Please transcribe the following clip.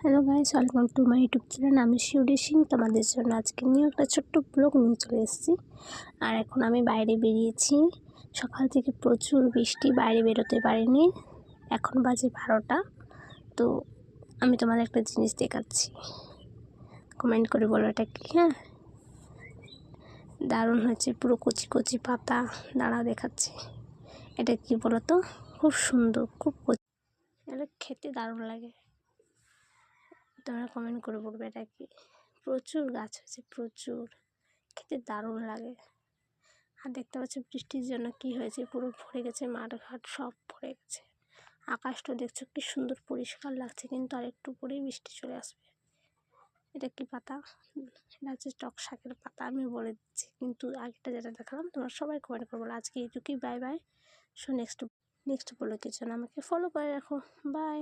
Hello guys, welcome to my YouTube channel. আমি শিউলি সিং তোমাদের জন্য আজকে নিয়ে একটা ছোট্ট ব্লগ নিয়ে চলে এসেছি। আর এখন আমি বাইরে বেরিয়েছি। সকাল থেকে প্রচুর বৃষ্টি, বাইরে বেরোতে পারিনি। এখন বাজে 12টা। তো আমি তোমাদের একটা জিনিস দেখাচ্ছি, কমেন্ট করে বলো এটা কি। হ্যাঁ, দারুণ হয়েছে, পুরো কচি কচি পাতা। দাঁড়াও দেখাচ্ছি, এটা কি বলো তো। খুব সুন্দর, খুব কচি, এটা খেতে দারুণ লাগে। তোমরা কমেন্ট করে বলবে এটা কি। প্রচুর গাছ হয়েছে, প্রচুর, খেতে দারুণ লাগে। আর দেখতে পাচ্ছি বৃষ্টির জন্য কি হয়েছে, পুরো ভরে গেছে, মাঠঘাট সব ভরে গেছে। আকাশটা দেখছো কি সুন্দর পরিষ্কার লাগছে, কিন্তু আর একটু পরেই বৃষ্টি চলে আসবে। এটা কি পাতা? এটা হচ্ছে টক শাকের পাতা, আমি বলে দিচ্ছি। কিন্তু আগেটা যেটা দেখালাম তোমরা সবাই কমেন্ট করে বলো। আজকে এইটুকুই, বাই বাই। সো নেক্সট ব্লগের জন্য আমাকে ফলো করে রাখো। বাই।